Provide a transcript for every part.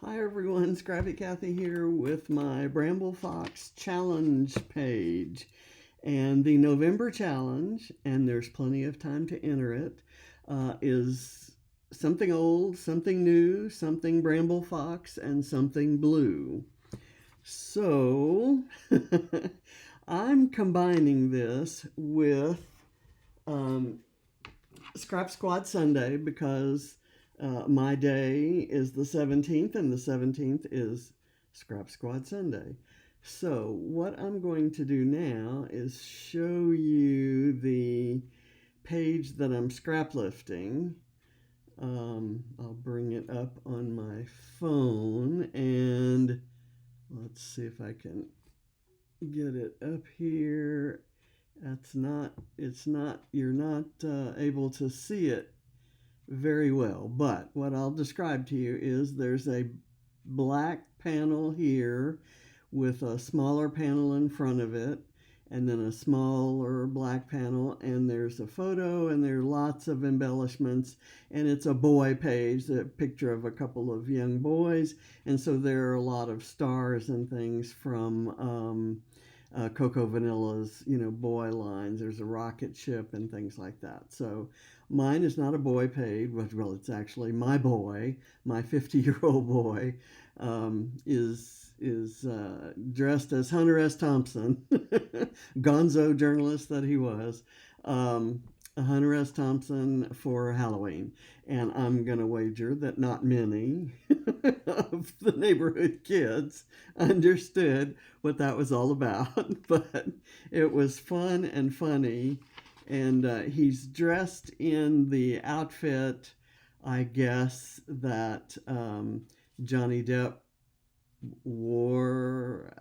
Hi everyone, Scrappy Kathy here with my Bramble Fox Challenge page. And the November challenge, and there's plenty of time to enter it, is something old, something new, something Bramble Fox, and something blue. So I'm combining this with um, Scrap Squad Sunday because my day is the 17th, and the 17th is Scrap Squad Sunday. So what I'm going to do now is show you the page that I'm scrap lifting. I'll bring it up on my phone, and let's see if I can get it up here. You're not able to see it very well, but what I'll describe to you is there's a black panel here with a smaller panel in front of it, and then a smaller black panel, and there's a photo, and there are lots of embellishments, and it's a boy page, a picture of a couple of young boys, and so there are a lot of stars and things from Coco Vanilla's, boy lines. There's a rocket ship and things like that. So mine is not a boy page. Well, it's actually my boy, my 50-year-old boy, is dressed as Hunter S. Thompson, Gonzo journalist that he was. Hunter S. Thompson for Halloween. And I'm going to wager that not many of the neighborhood kids understood what that was all about. But it was fun and funny. And he's dressed in the outfit, I guess, that Johnny Depp wore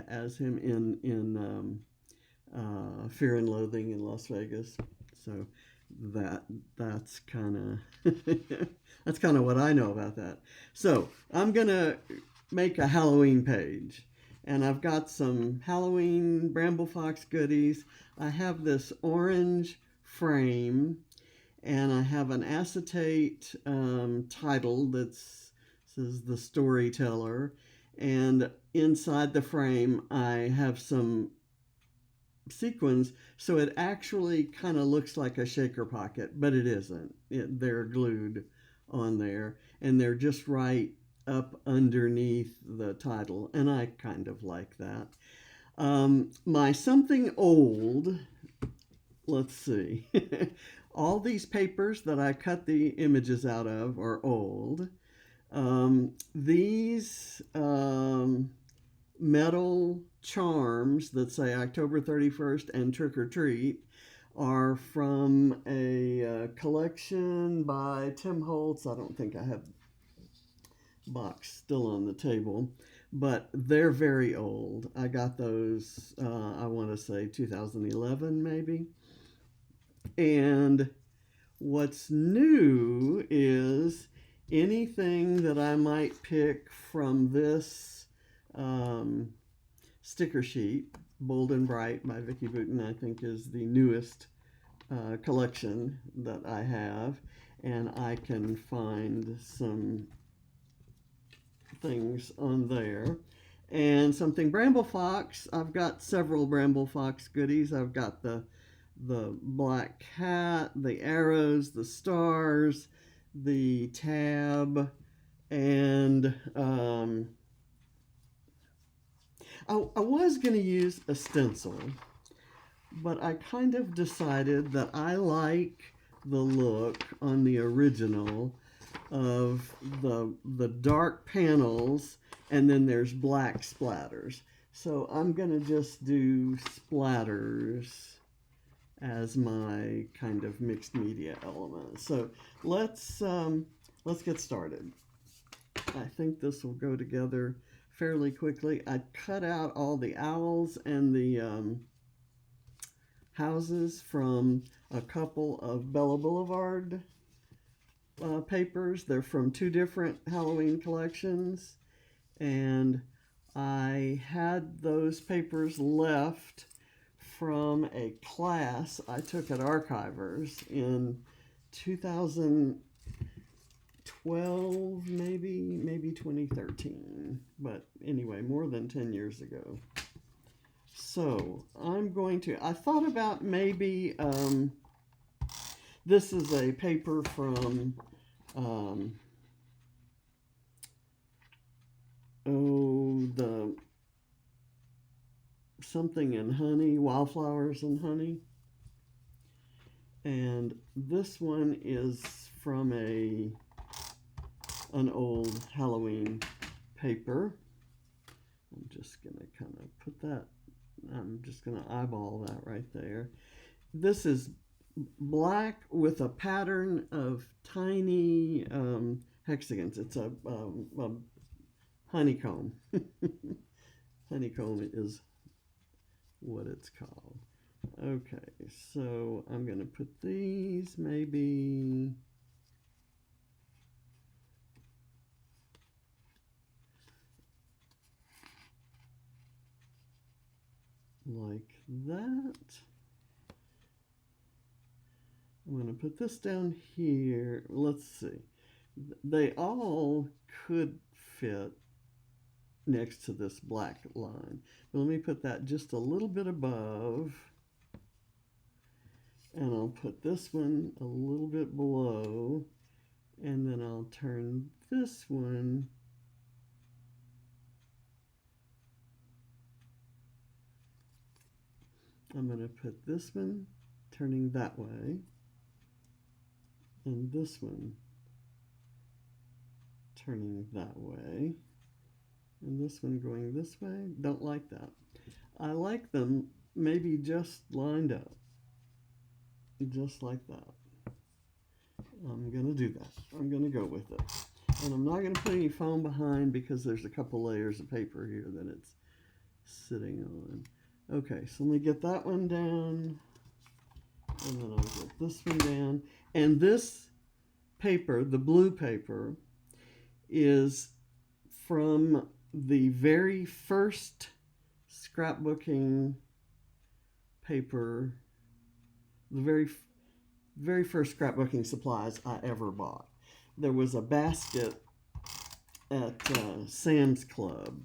as him in Fear and Loathing in Las Vegas. So that's kind of that's kind of what I know about that. So I'm gonna make a Halloween page, and I've got some Halloween Bramble Fox goodies. I have this orange frame, and I have an acetate title that says The Storyteller, and inside the frame I have some sequins, so it actually kind of looks like a shaker pocket, but it isn't. They're glued on there, and they're just right up underneath the title, and I kind of like that. My something old, let's see. All these papers that I cut the images out of are old. These metal charms that say October 31st and Trick or Treat are from a collection by Tim Holtz. I don't think I have the box still on the table, but they're very old. I got those, I want to say 2011 maybe. And what's new is anything that I might pick from this sticker sheet. Bold+Bright by Vicki Boutin, I think, is the newest collection that I have, and I can find some things on there. And something Bramble Fox. I've got several Bramble Fox goodies. I've got the black cat, the arrows, the stars, the tab, and I was going to use a stencil, but I kind of decided that I like the look on the original of the dark panels, and then there's black splatters. So I'm going to just do splatters as my kind of mixed media element. So let's get started. I think this will go together fairly quickly. I cut out all the owls and the houses from a couple of Bella Boulevard papers. They're from two different Halloween collections, and I had those papers left from a class I took at Archivers in 2012, maybe 2013. But anyway, more than 10 years ago. So I thought about maybe, this is a paper from, the something in honey, wildflowers and honey. And this one is from an old Halloween paper. I'm just going to kind of put that, I'm just going to eyeball that right there. This is black with a pattern of tiny hexagons. It's a honeycomb. Honeycomb is what it's called. Okay, so I'm going to put these maybe like that. I'm going to put this down here. Let's see. They all could fit next to this black line. But let me put that just a little bit above. And I'll put this one a little bit below. And then I'll turn this one I'm going to put this one turning that way. And this one turning that way. And this one going this way. Don't like that. I like them maybe just lined up. Just like that. I'm going to do that. I'm going to go with it. And I'm not going to put any foam behind because there's a couple layers of paper here that it's sitting on. Okay, so let me get that one down. And then I'll get this one down. And this paper, the blue paper, is from the very first scrapbooking paper, the very first scrapbooking supplies I ever bought. There was a basket at Sam's Club,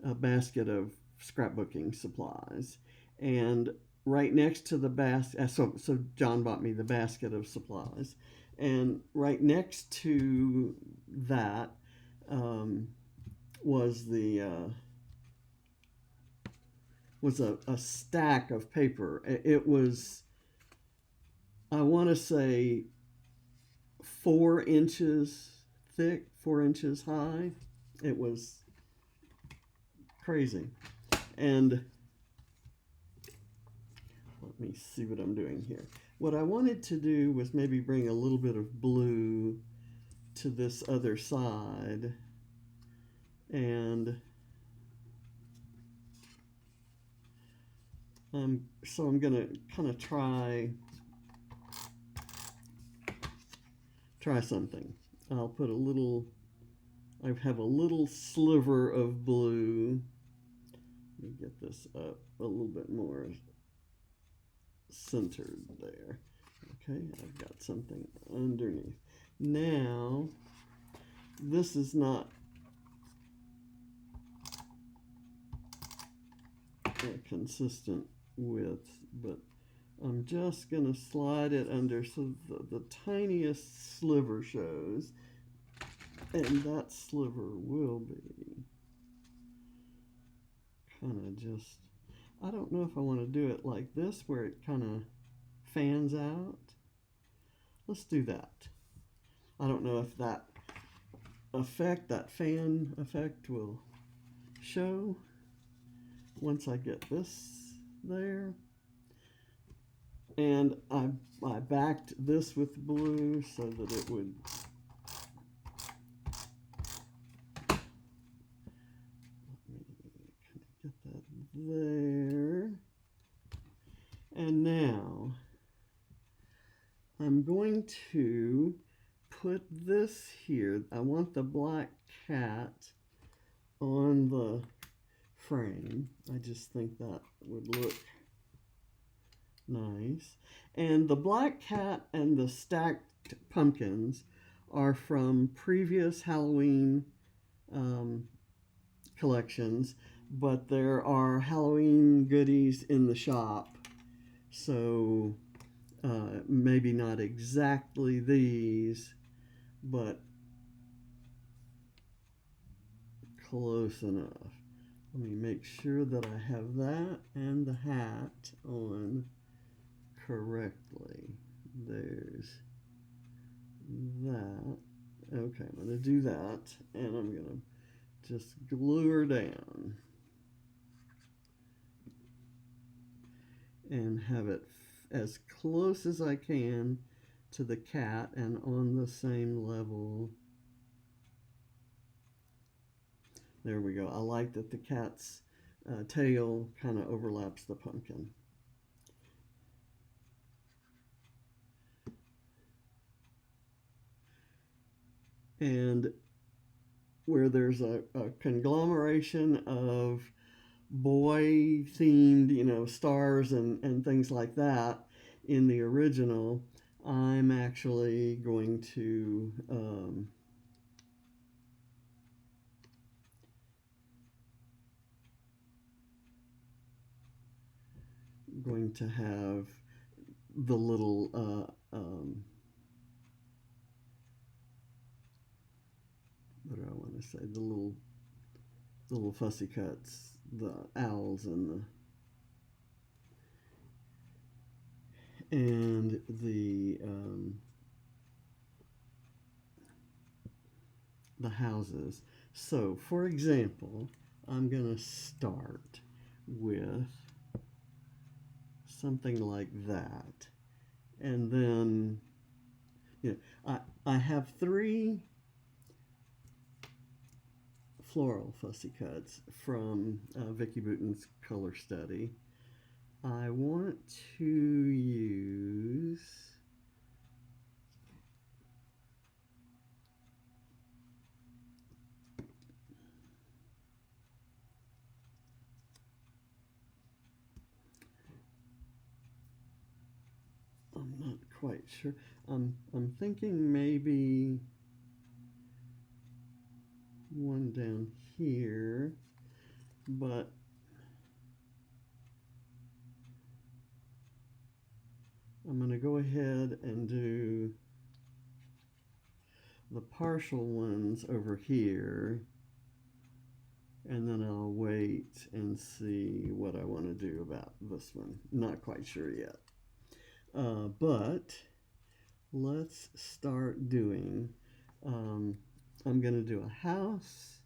a basket of scrapbooking supplies, and right next to the basket, so John bought me the basket of supplies, and right next to that was a stack of paper. It was, I want to say, 4 inches thick, 4 inches high. It was crazy. And let me see what I'm doing here. What I wanted to do was maybe bring a little bit of blue to this other side. And so I'm going to kind of try something. I'll put I have a little sliver of blue. Let me get this up a little bit more centered there. Okay, I've got something underneath. Now, this is not a consistent width, but I'm just going to slide it under so the tiniest sliver shows, and that sliver will be kind of just, I don't know if I want to do it like this where it kind of fans out. Let's do that. I don't know if that fan effect will show once I get this there. And I backed this with blue so that it would get that there. And now I'm going to put this here. I want the black cat on the frame. I just think that would look nice. And the black cat and the stacked pumpkins are from previous Halloween um, collections, but there are Halloween goodies in the shop. So maybe not exactly these, but close enough. Let me make sure that I have that and the hat on correctly. There's that. Okay, I'm going to do that, and I'm going to just glue her down and have it as close as I can to the cat and on the same level. There we go. I like that the cat's tail kind of overlaps the pumpkin. And where there's a conglomeration of boy themed, stars and things like that in the original, I'm actually going to have the little what do I want to say? The little fussy cuts, the owls and the houses. So, for example, I'm gonna start with something like that, and then I have 3 floral fussy cuts from Vicki Boutin's color study. I want to use I'm not quite sure. I'm thinking maybe one down here, but I'm going to go ahead and do the partial ones over here, and then I'll wait and see what I want to do about this one. Not quite sure yet. But let's start doing, I'm going to do a house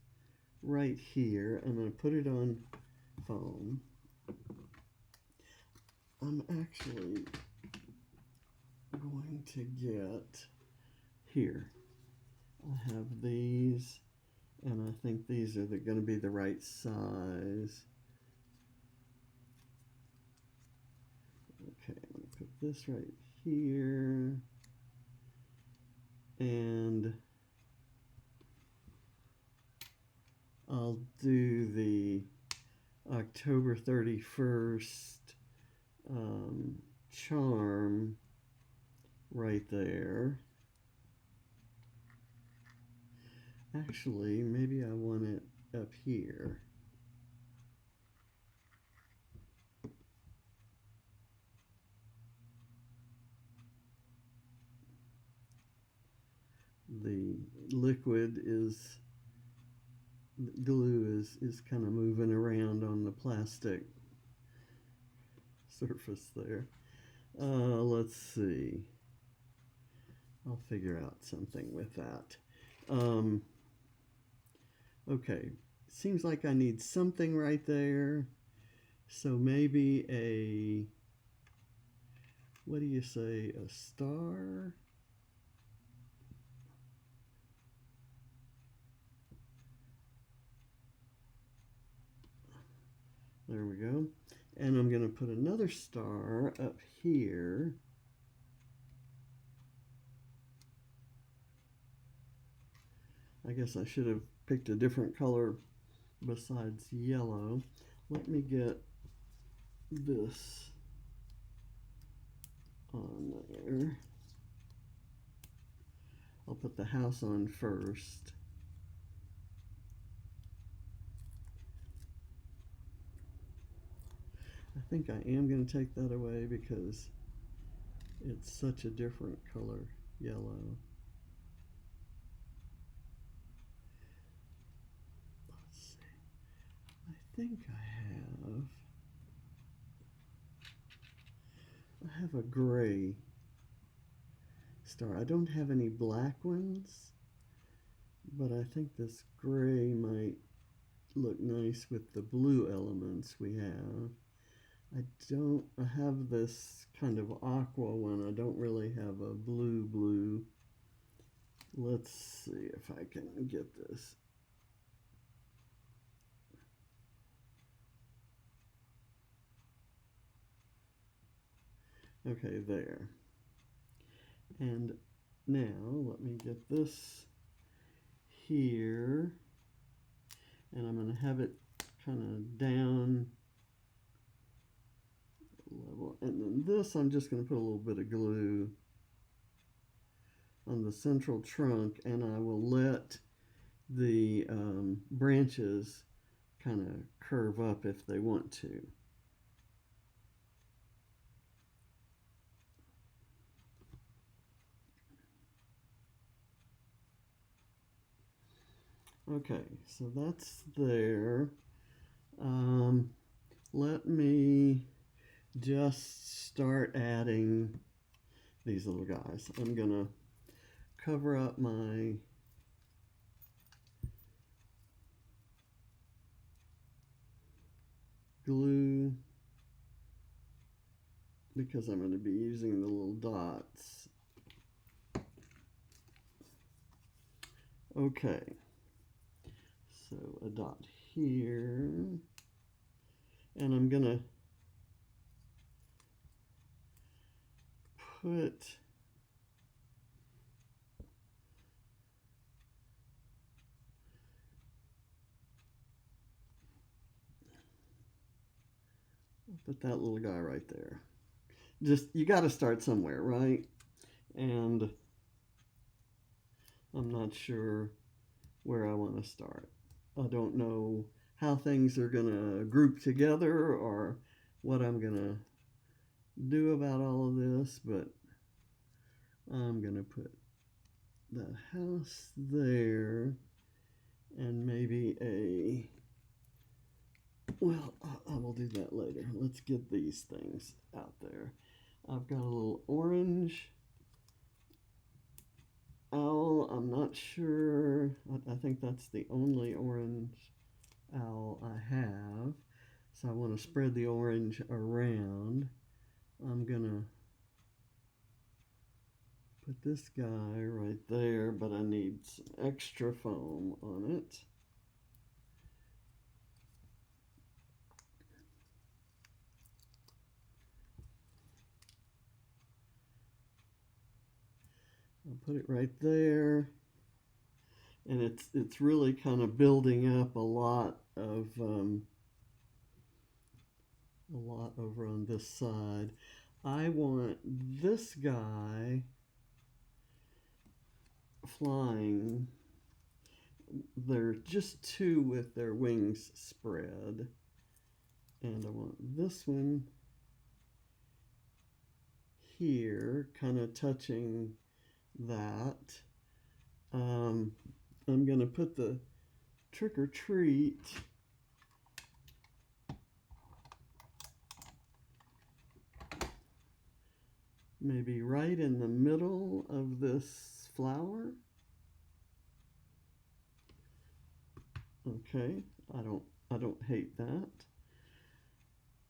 right here. I'm going to put it on foam. I'm actually going to get here. I have these, and I think these are going to be the right size. Okay, I'm going to put this right here, and I'll do the October 31st charm right there. Actually, maybe I want it up here. The liquid is, the glue is kind of moving around on the plastic surface there. Let's see. I'll figure out something with that. Okay, seems like I need something right there. So maybe a, what do you say, a star? There we go. And I'm going to put another star up here. I guess I should have picked a different color besides yellow. Let me get this on there. I'll put the house on first. I think I am going to take that away because it's such a different color, yellow. Let's see. I think I have a gray star. I don't have any black ones, but I think this gray might look nice with the blue elements we have. I have this kind of aqua one. I don't really have a blue. Let's see if I can get this. Okay, there. And now let me get this here, and I'm going to have it kind of down level, and then this I'm just going to put a little bit of glue on the central trunk, and I will let the branches kind of curve up if they want to. Okay, so that's there. Let me just start adding these little guys. I'm gonna cover up my glue because I'm going to be using the little dots. Okay, so a dot here, and I'm gonna put that little guy right there. Just, you got to start somewhere, right? And I'm not sure where I want to start. I don't know how things are going to group together or what I'm going to do about all of this, but I'm going to put that house there and maybe a, well, I will do that later. Let's get these things out there. I've got a little orange owl. I'm not sure. I think that's the only orange owl I have. So I want to spread the orange around. I'm going to put this guy right there, but I need some extra foam on it. I'll put it right there, and it's really kind of building up a lot over on this side. I want this guy flying. They're just two with their wings spread, and I want this one here kind of touching that. I'm going to put the trick or treat maybe right in the middle of this flower. Okay, I don't hate that.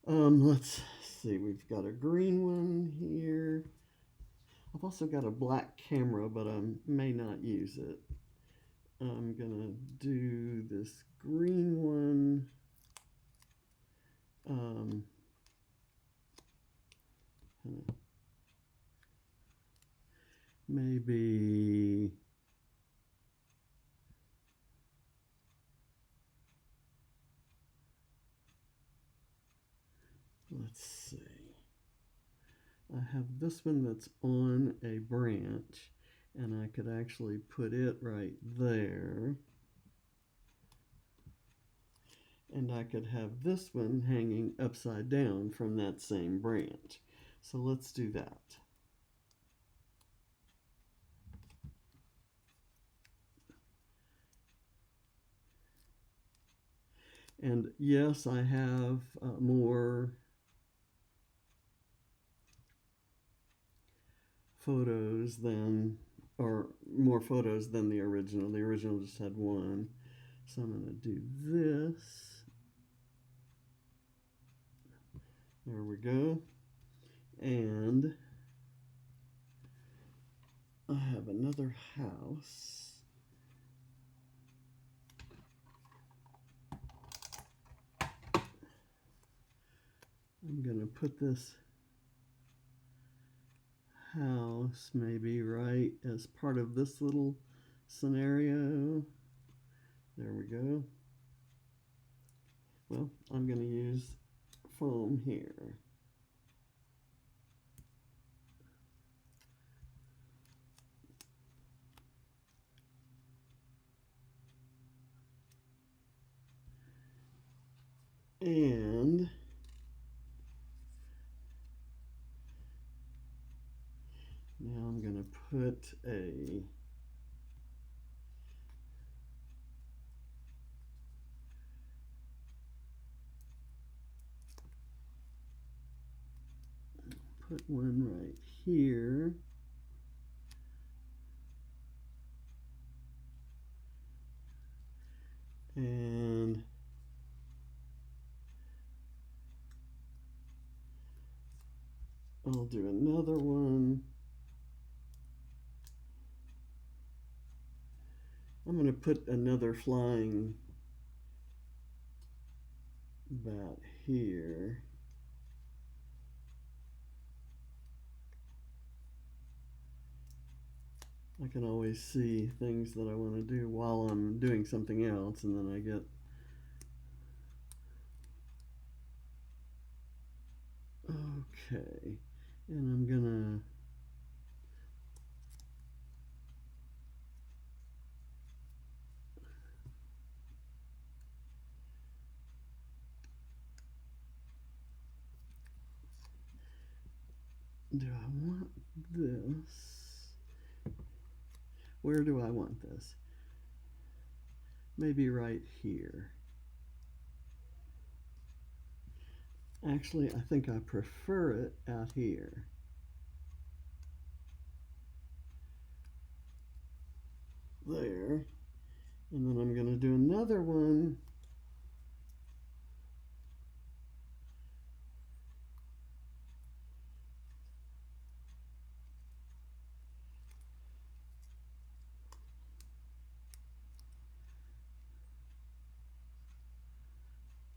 Let's see, we've got a green one here. I've also got a black camera, but I may not use it. I'm gonna do this green one. Maybe let's see. I have this one that's on a branch, and I could actually put it right there. and I could have this one hanging upside down from that same branch. So let's do that. And yes, I have more photos than, or more photos than the original. The original just had one. So I'm going to do this. There we go. And I have another house. I'm going to put this house maybe right as part of this little scenario. There we go. Well, I'm going to use foam here. And now I'm going to put one right here. And I'll do another one. I'm going to put another flying bat here. I can always see things that I want to do while I'm doing something else, and then I get okay. And I'm gonna do I want this? Where do I want this? Maybe right here. Actually, I think I prefer it out here. There. And then I'm going to do another one.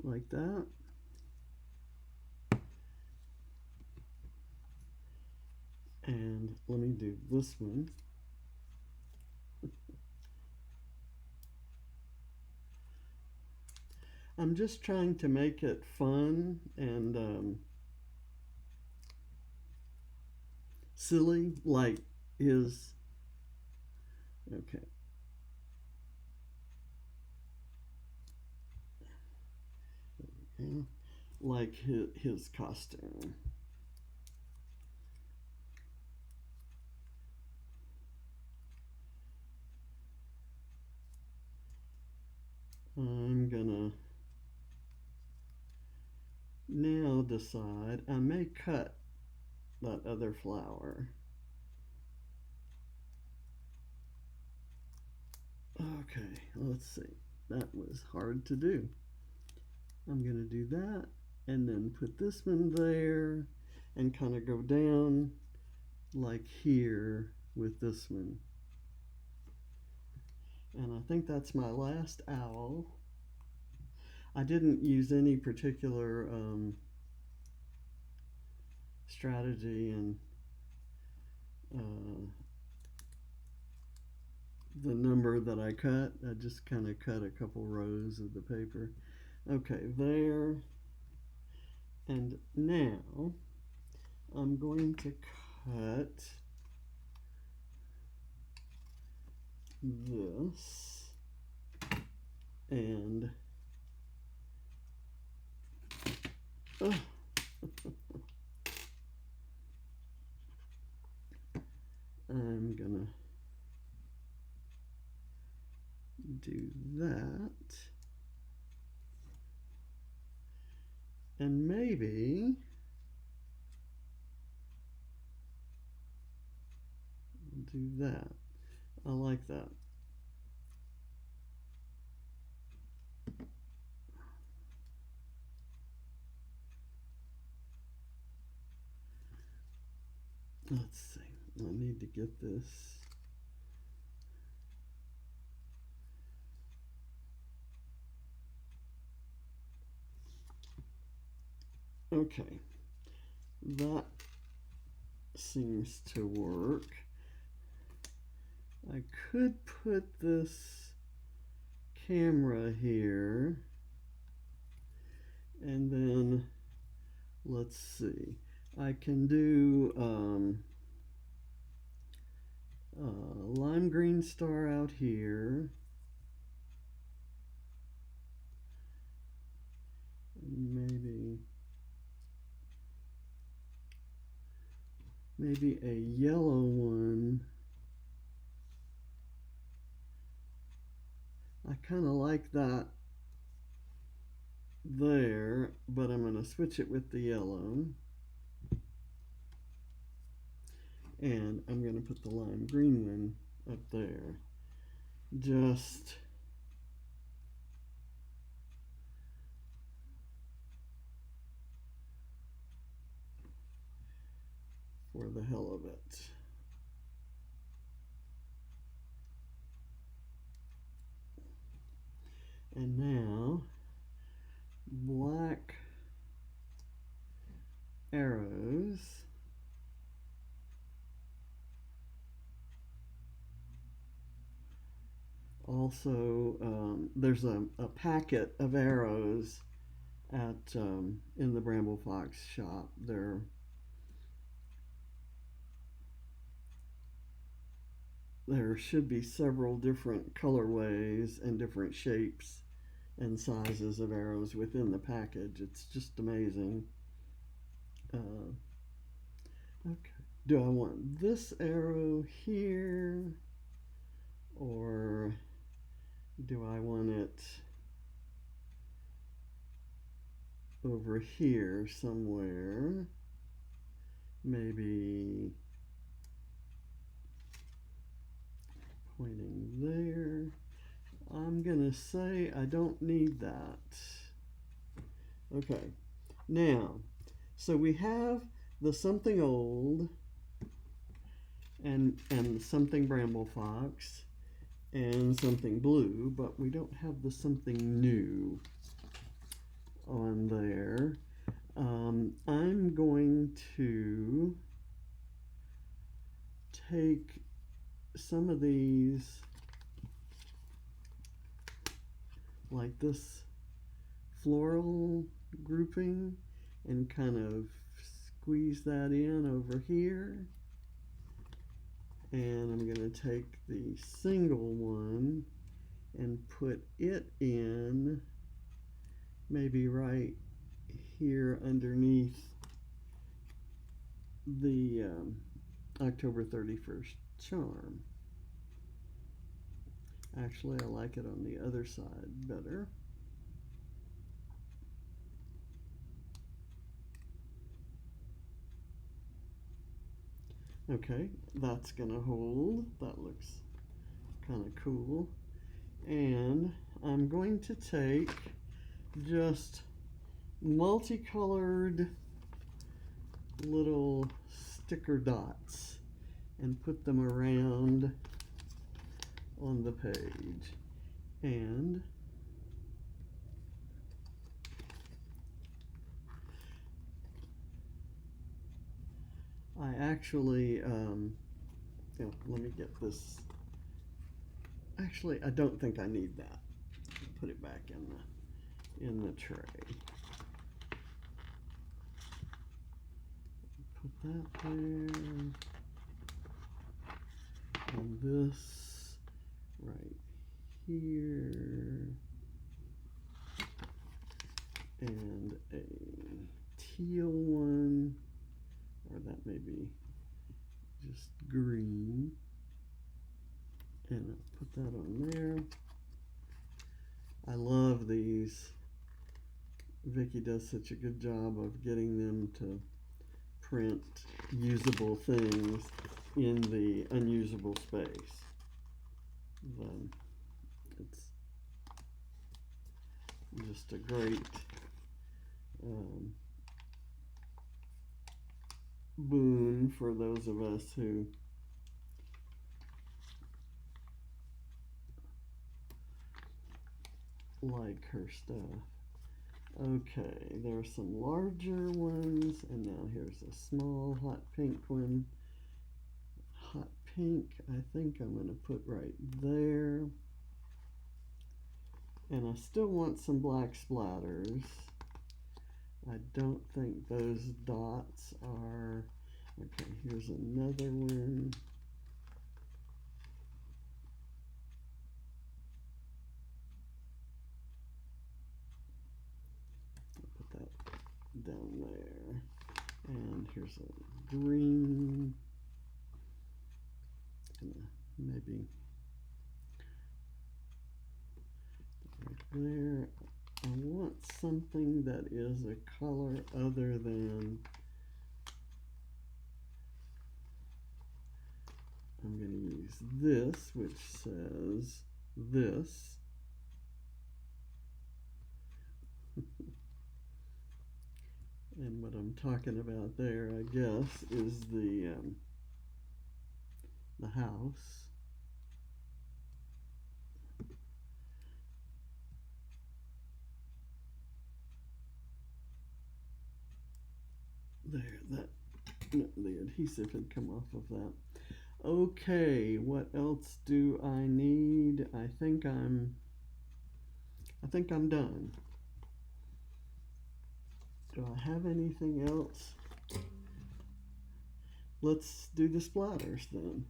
Like that. And let me do this one. I'm just trying to make it fun and silly, like his, okay. Like his costume. I'm gonna now decide I may cut that other flower. Okay, let's see. That was hard to do. I'm gonna do that and then put this one there and kind of go down like here with this one. And I think that's my last owl. I didn't use any particular strategy and the number that I cut. I just kind of cut a couple rows of the paper. Okay, there. And now I'm going to cut this and Oh. I'm gonna do that, and maybe do that. I like that. Let's see. I need to get this. Okay, that seems to work. I could put this camera here, and then let's see. I can do lime green star out here. Maybe a yellow one. I kind of like that there, but I'm going to switch it with the yellow. And I'm going to put the lime green one up there. Just for the hell of it. And now, black arrows. Also, there's a packet of arrows at in the Bramble Fox shop. There should be several different colorways and different shapes and sizes of arrows within the package. It's just amazing. Okay, do I want this arrow here, or do I want it over here somewhere? Maybe pointing there. I'm gonna say I don't need that. Okay, now, so we have the something old and something Bramble Fox and something blue, but we don't have the something new on there. I'm going to take some of these, like this floral grouping, and kind of squeeze that in over here. And I'm going to take the single one and put it in maybe right here underneath the October 31st charm. Actually, I like it on the other side better. Okay, that's gonna hold. That looks kind of cool. And I'm going to take just multicolored little sticker dots and put them around on the page. And I actually, let me get this. Actually, I don't think I need that. Put it back in the tray. Put that there. And this right here. And a teal one, or that may be just green, and I'll put that on there. I love these. Vicky does such a good job of getting them to print usable things in the unusable space. Then it's just a great boon for those of us who like her stuff. Okay, there are some larger ones, and now here's a small hot pink one. Hot pink, I think I'm going to put right there. And I still want some black splatters. I don't think those dots are... Okay, here's another one. Down there, and here's a green, and maybe right there. I want something that is a color other than, I'm going to use this, which says this. And what I'm talking about there, I guess, is the house. There, the adhesive had come off of that. Okay, what else do I need? I think I'm done. Do I have anything else? Let's do the splatters then.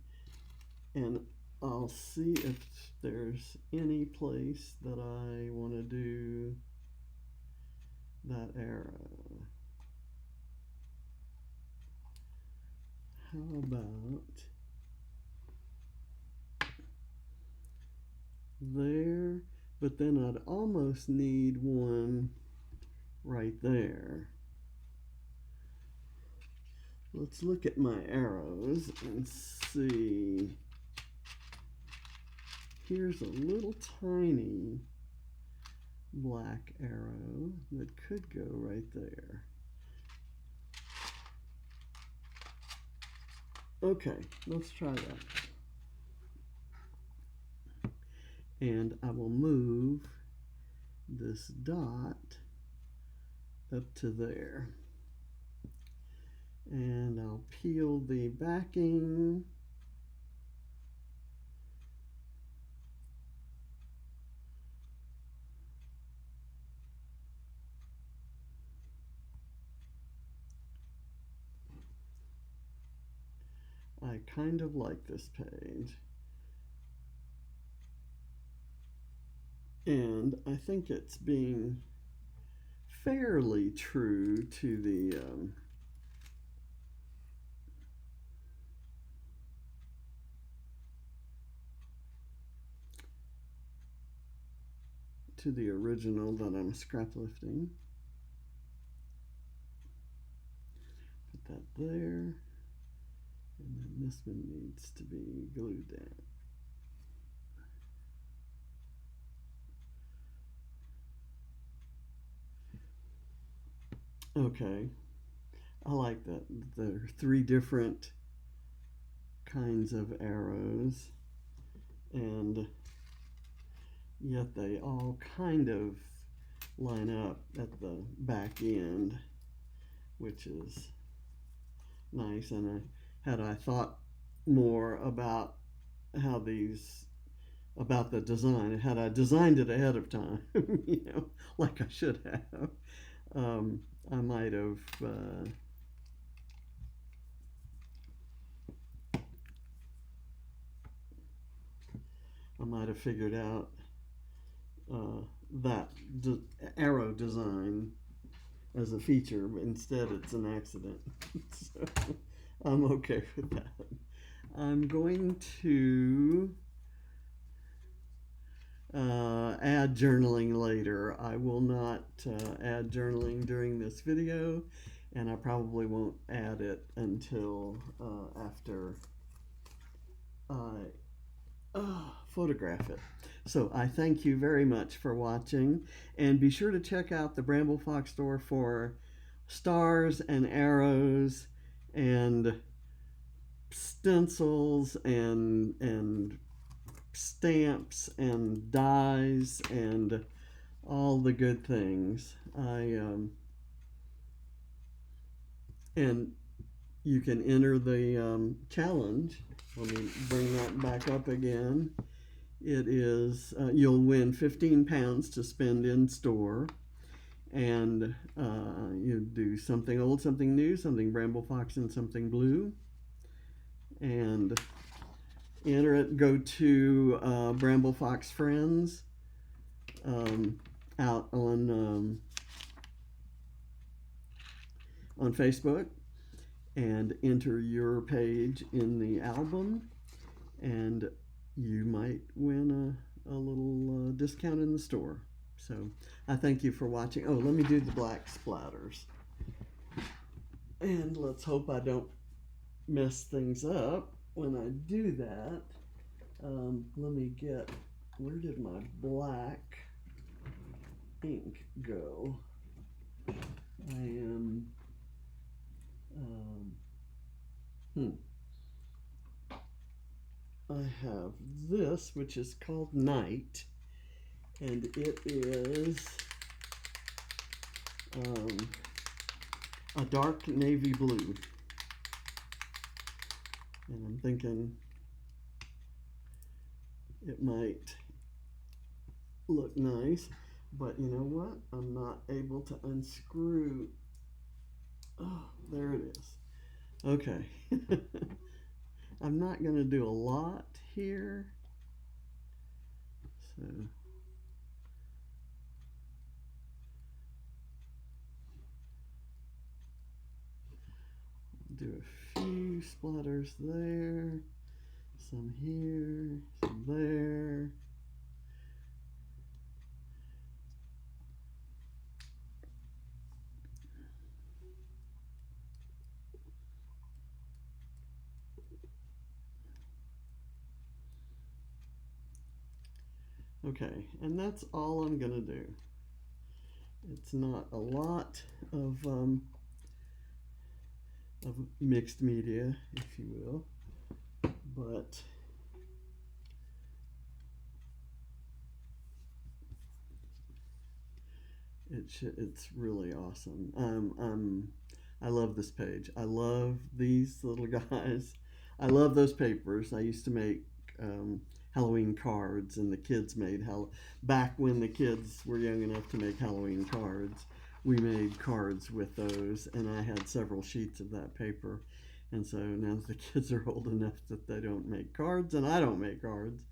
And I'll see if there's any place that I want to do that arrow. How about there? But then I'd almost need one right there. Let's look at my arrows and see. Here's a little tiny black arrow that could go right there. Okay, let's try that. And I will move this dot up to there. And I'll peel the backing. I kind of like this page. And I think it's being fairly true to the original that I'm scraplifting. Put that there. And then this one needs to be glued down. Okay, I like that. There are 3 different kinds of arrows, and yet they all kind of line up at the back end, which is nice. And had I thought more about how these, about the design, had I designed it ahead of time, you know, like I should have, I might have figured out that arrow design as a feature. Instead, it's an accident. So I'm okay with that. I'm going to add journaling later. I will not add journaling during this video, and I probably won't add it until after I photograph it. So I thank you very much for watching, and be sure to check out the Bramble Fox store for stars and arrows and stencils and stamps and dies and all the good things. And you can enter the challenge. Let me bring that back up again. It is you'll win 15 pounds to spend in store, and you do something old, something new, something Bramble Fox, and something blue. And enter it. Go to Bramble Fox Friends out on Facebook, and enter your page in the album, and you might win a little discount in the store. So I thank you for watching. Oh, let me do the black splatters. And let's hope I don't mess things up when I do that. Let me get, where did my black ink go? I am, I have this, which is called Night, and it is a dark navy blue. And I'm thinking it might look nice, but you know what? I'm not able to unscrew. Oh, there it is. Okay. I'm not going to do a lot here. So do a few splatters there, some here, some there. Okay, and that's all I'm gonna do. It's not a lot of mixed media, if you will, but it's really awesome. I love this page. I love these little guys. I love those papers. I used to make Halloween cards, and the kids made back when the kids were young enough to make Halloween cards. We made cards with those, and I had several sheets of that paper. And so now that the kids are old enough that they don't make cards, and I don't make cards,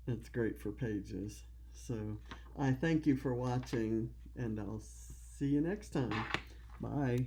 it's great for pages. So I thank you for watching, and I'll see you next time. Bye.